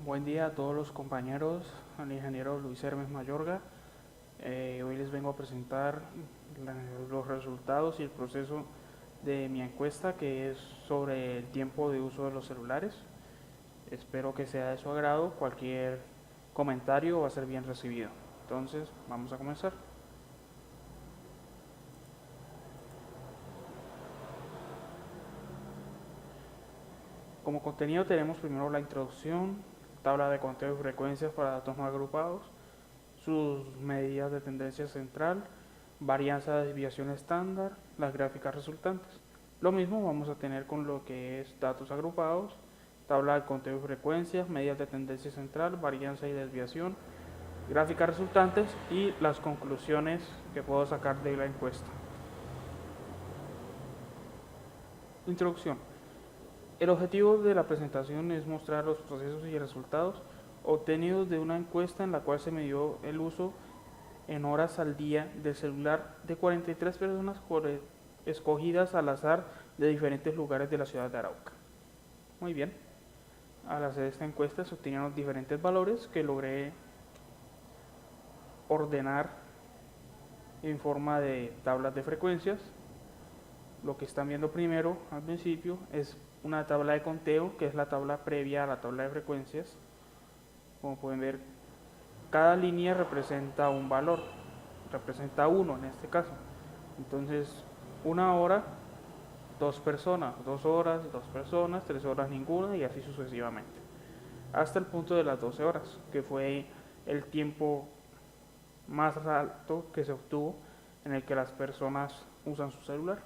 Buen día a todos los compañeros, al ingeniero Luis Hermes Mayorga. Hoy les vengo a presentar los resultados y el proceso de mi encuesta, que es sobre el tiempo de uso de los celulares. Espero que sea de su agrado. Cualquier comentario va a ser bien recibido. Entonces, vamos a comenzar. Como contenido tenemos primero la introducción, tabla de conteo y frecuencias para datos no agrupados, sus medidas de tendencia central, varianza de desviación estándar, las gráficas resultantes. Lo mismo vamos a tener con lo que es datos agrupados, tabla de conteo y frecuencias, medidas de tendencia central, varianza y desviación, gráficas resultantes y las conclusiones que puedo sacar de la encuesta. Introducción. El objetivo de la presentación es mostrar los procesos y resultados obtenidos de una encuesta en la cual se midió el uso en horas al día del celular de 43 personas escogidas al azar de diferentes lugares de la ciudad de Arauca. Muy bien, al hacer esta encuesta se obtenieron diferentes valores que logré ordenar en forma de tablas de frecuencias. Lo que están viendo primero al principio es una tabla de conteo, que es la tabla previa a la tabla de frecuencias. Como pueden ver, cada línea representa un valor, representa 1 en este caso. Entonces, 1 hora, 2 personas, 2 horas, 2 personas, 3 horas ninguna, y así sucesivamente. Hasta el punto de las 12 horas, que fue el tiempo más alto que se obtuvo en el que las personas usan su celular.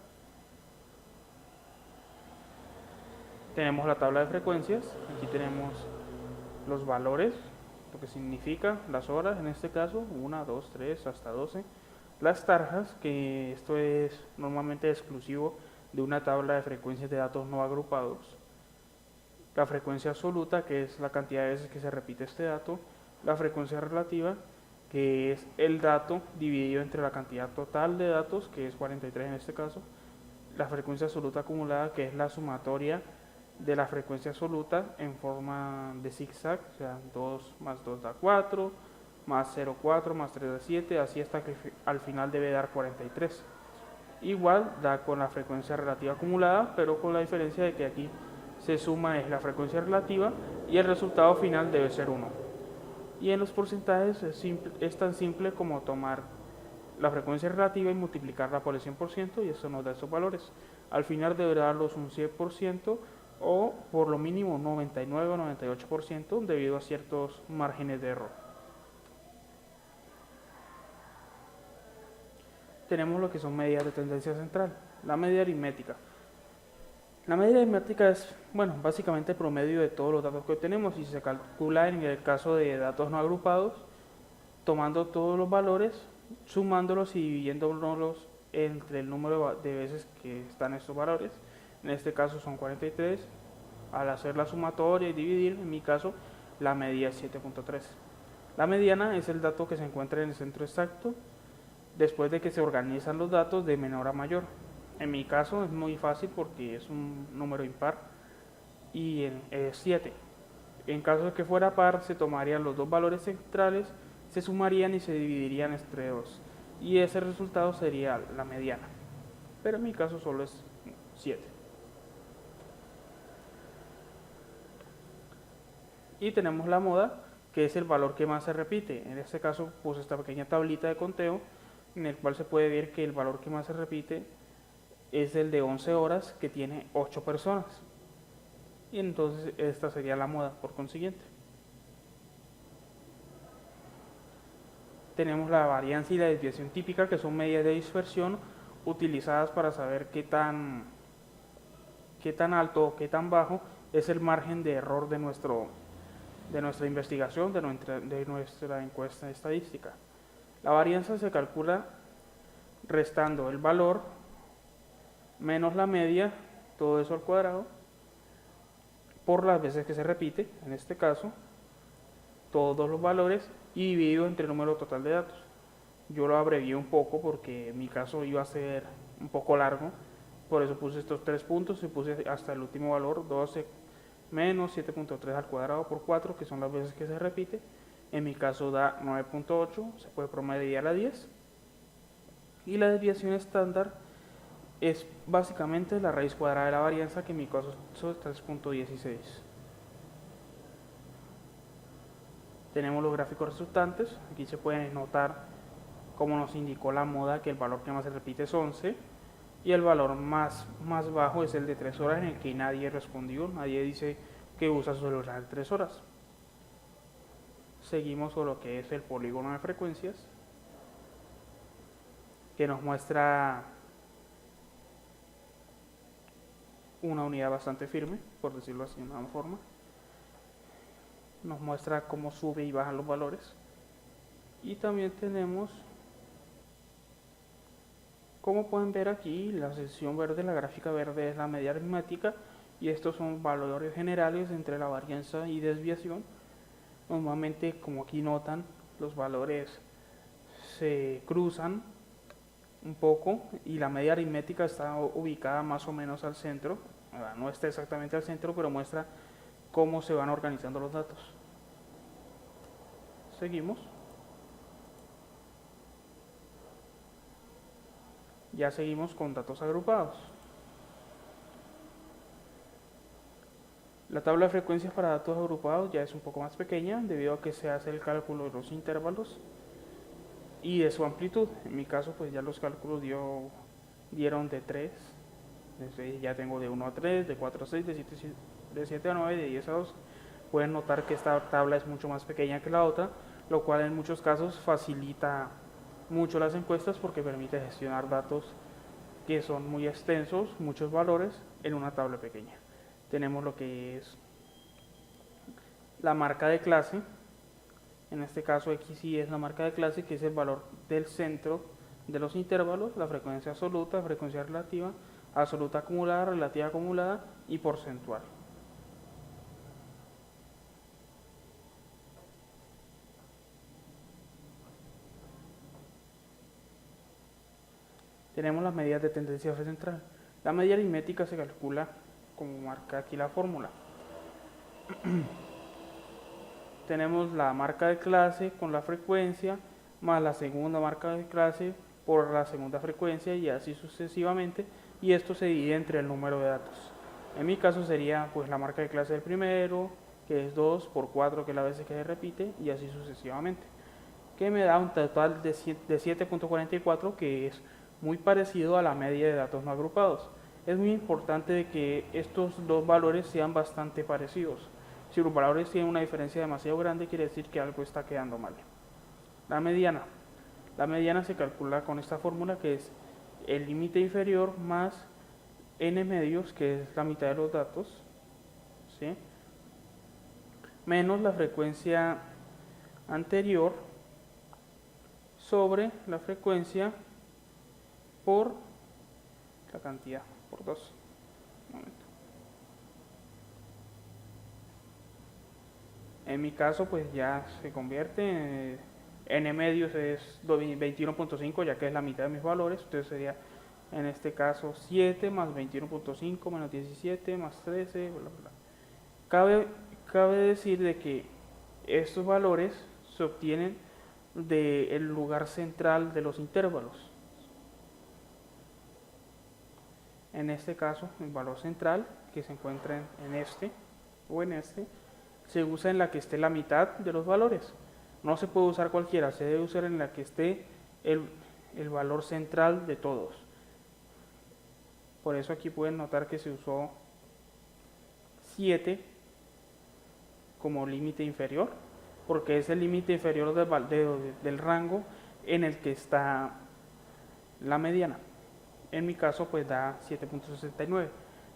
Tenemos la tabla de frecuencias, aquí tenemos los valores, lo que significa las horas, en este caso 1, 2, 3, hasta 12. Las tarjas, que esto es normalmente exclusivo de una tabla de frecuencias de datos no agrupados. La frecuencia absoluta, que es la cantidad de veces que se repite este dato. La frecuencia relativa, que es el dato dividido entre la cantidad total de datos, que es 43 en este caso. La frecuencia absoluta acumulada, que es la sumatoria de la frecuencia absoluta en forma de zigzag, o sea, 2 más 2 da 4, más 0,4 más 3 da 7, así hasta que al final debe dar 43. Igual da con la frecuencia relativa acumulada, pero con la diferencia de que aquí se suma es la frecuencia relativa y el resultado final debe ser 1. Y en los porcentajes es tan simple como tomar la frecuencia relativa y multiplicarla por el 100%, y eso nos da esos valores. Al final deberá darlos un 100% o por lo mínimo un 99 o 98% debido a ciertos márgenes de error. Tenemos lo que son medidas de tendencia central. La media aritmética. La media aritmética es, básicamente el promedio de todos los datos que obtenemos, y se calcula en el caso de datos no agrupados, tomando todos los valores, sumándolos y dividiéndolos entre el número de veces que están estos valores. En este caso son 43. Al hacer la sumatoria y dividir, en mi caso, la medida es 7.3. La mediana es el dato que se encuentra en el centro exacto después de que se organizan los datos de menor a mayor. En mi caso es muy fácil porque es un número impar y es 7. En caso de que fuera par, se tomarían los dos valores centrales, se sumarían y se dividirían entre 2. Y ese resultado sería la mediana. Pero en mi caso solo es 7. Y tenemos la moda, que es el valor que más se repite. En este caso puse esta pequeña tablita de conteo en el cual se puede ver que el valor que más se repite es el de 11 horas, que tiene 8 personas. Y entonces esta sería la moda por consiguiente. Tenemos la varianza y la desviación típica, que son medidas de dispersión utilizadas para saber qué tan alto o qué tan bajo es el margen de error de nuestra investigación, de nuestra encuesta estadística. La varianza se calcula restando el valor menos la media, todo eso al cuadrado, por las veces que se repite, en este caso, todos los valores, y dividido entre el número total de datos. Yo lo abrevié un poco porque mi caso iba a ser un poco largo, por eso puse estos 3 puntos y puse hasta el último valor, 12 menos 7.3 al cuadrado por 4, que son las veces que se repite. En mi caso da 9.8, se puede promediar a 10. Y la desviación estándar es básicamente la raíz cuadrada de la varianza, que en mi caso es 3.16. Tenemos los gráficos resultantes. Aquí se pueden notar, como nos indicó la moda, que el valor que más se repite es 11 y el valor más bajo es el de 3 horas, en el que nadie respondió, nadie dice que usa su celular 3 horas. Seguimos con lo que es el polígono de frecuencias, que nos muestra una unidad bastante firme, por decirlo así de una forma. Nos muestra cómo sube y bajan los valores. Y también tenemos, como pueden ver aquí, la sección verde, la gráfica verde es la media aritmética, y estos son valores generales entre la varianza y desviación. Normalmente, como aquí notan, los valores se cruzan un poco y la media aritmética está ubicada más o menos al centro. No está exactamente al centro, pero muestra cómo se van organizando los datos. Seguimos. Ya seguimos con datos agrupados. La tabla de frecuencias para datos agrupados ya es un poco más pequeña, debido a que se hace el cálculo de los intervalos y de su amplitud. En mi caso, pues ya los cálculos dieron de 3, ya tengo de 1 a 3, de 4 a 6, de 7 a 9, de 10 a 12. Pueden notar que esta tabla es mucho más pequeña que la otra, lo cual en muchos casos facilita mucho las encuestas, porque permite gestionar datos que son muy extensos, muchos valores, en una tabla pequeña. Tenemos lo que es la marca de clase. En este caso XY es la marca de clase, que es el valor del centro de los intervalos, la frecuencia absoluta, frecuencia relativa, absoluta acumulada, relativa acumulada y porcentual. Tenemos las medidas de tendencia central. La media aritmética se calcula como marca aquí la fórmula. Tenemos la marca de clase con la frecuencia más la segunda marca de clase por la segunda frecuencia, y así sucesivamente, y esto se divide entre el número de datos. En mi caso sería pues la marca de clase del primero, que es 2 por 4, que es la vez que se repite, y así sucesivamente, que me da un total de 7.44, que es muy parecido a la media de datos no agrupados. Es muy importante de que estos dos valores sean bastante parecidos. Si los valores tienen una diferencia demasiado grande, quiere decir que algo está quedando mal. La mediana. La mediana se calcula con esta fórmula, que es el límite inferior más n medios, que es la mitad de los datos, ¿sí?, menos la frecuencia anterior sobre la frecuencia por la cantidad, por 2. Un momento. En mi caso, pues ya se convierte en n medios es 21.5, ya que es la mitad de mis valores. Entonces sería, en este caso, 7 más 21.5 menos 17 más 13, bla, bla. Cabe decir de que estos valores se obtienen del lugar central de los intervalos. En este caso, el valor central, que se encuentra en este o en este, se usa en la que esté la mitad de los valores. No se puede usar cualquiera, se debe usar en la que esté el valor central de todos. Por eso aquí pueden notar que se usó 7 como límite inferior, porque es el límite inferior del rango en el que está la mediana. En mi caso pues da 7.69.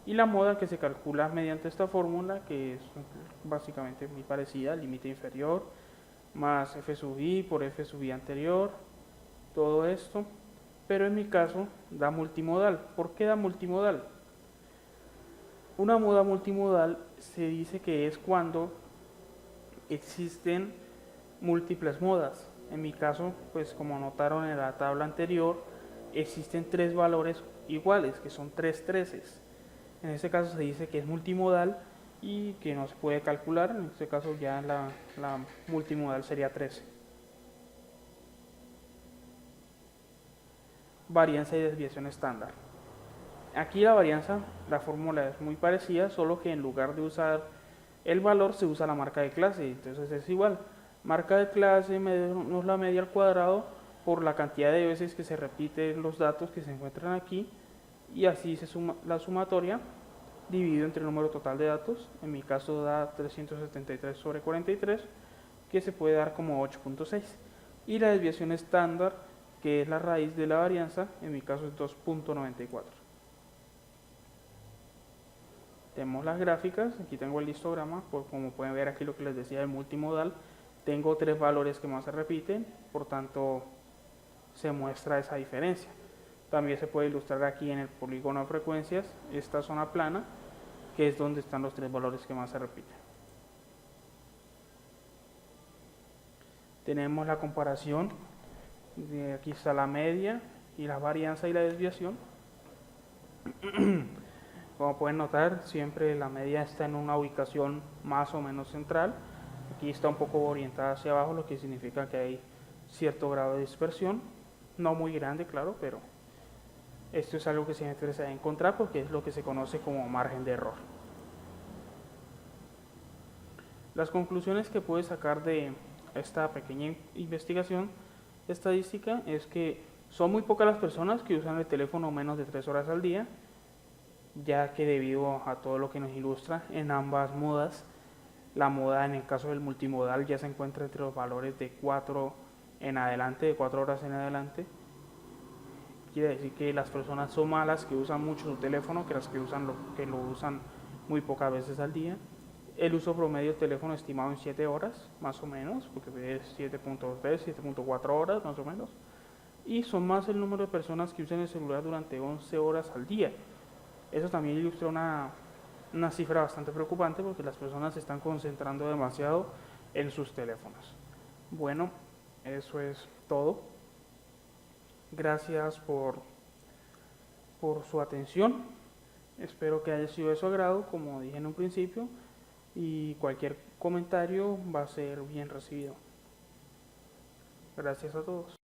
Y la moda, que se calcula mediante esta fórmula, que es básicamente muy parecida, límite inferior más f sub i por f sub i anterior, todo esto, pero en mi caso da multimodal. ¿Por qué da multimodal? Una moda multimodal se dice que es cuando existen múltiples modas. En mi caso, pues como notaron en la tabla anterior, existen tres valores iguales, que son tres treces. En este caso se dice que es multimodal y que no se puede calcular. En este caso ya la multimodal sería 13. Varianza y desviación estándar. Aquí la varianza, la fórmula es muy parecida, solo que en lugar de usar el valor se usa la marca de clase. Entonces es igual. Marca de clase menos la media al cuadrado por la cantidad de veces que se repiten los datos que se encuentran aquí, y así se suma la sumatoria dividido entre el número total de datos. En mi caso da 373 sobre 43, que se puede dar como 8.6. Y la desviación estándar, que es la raíz de la varianza, en mi caso es 2.94. Tenemos las gráficas, aquí tengo el histograma, como pueden ver aquí lo que les decía del multimodal, tengo tres valores que más se repiten, por tanto se muestra esa diferencia. También se puede ilustrar aquí en el polígono de frecuencias, esta zona plana, que es donde están los tres valores que más se repiten. Tenemos la comparación, aquí está la media y la varianza y la desviación. Como pueden notar, siempre la media está en una ubicación más o menos central. Aquí está un poco orientada hacia abajo, lo que significa que hay cierto grado de dispersión, no muy grande, claro, pero esto es algo que siempre se va a encontrar porque es lo que se conoce como margen de error. Las conclusiones que puedes sacar de esta pequeña investigación estadística es que son muy pocas las personas que usan el teléfono menos de 3 horas al día, ya que debido a todo lo que nos ilustra en ambas modas, la moda en el caso del multimodal ya se encuentra entre los valores de 4 en adelante, de 4 horas en adelante. Quiere decir que las personas son malas que usan mucho su teléfono que las que lo usan muy pocas veces al día. El uso promedio del teléfono estimado en 7 horas, más o menos, porque es 7.3, 7.4 horas más o menos. Y son más el número de personas que usan el celular durante 11 horas al día. Eso también ilustra una cifra bastante preocupante porque las personas se están concentrando demasiado en sus teléfonos. Bueno, eso es todo. Gracias por su atención. Espero que haya sido de su agrado, como dije en un principio, y cualquier comentario va a ser bien recibido. Gracias a todos.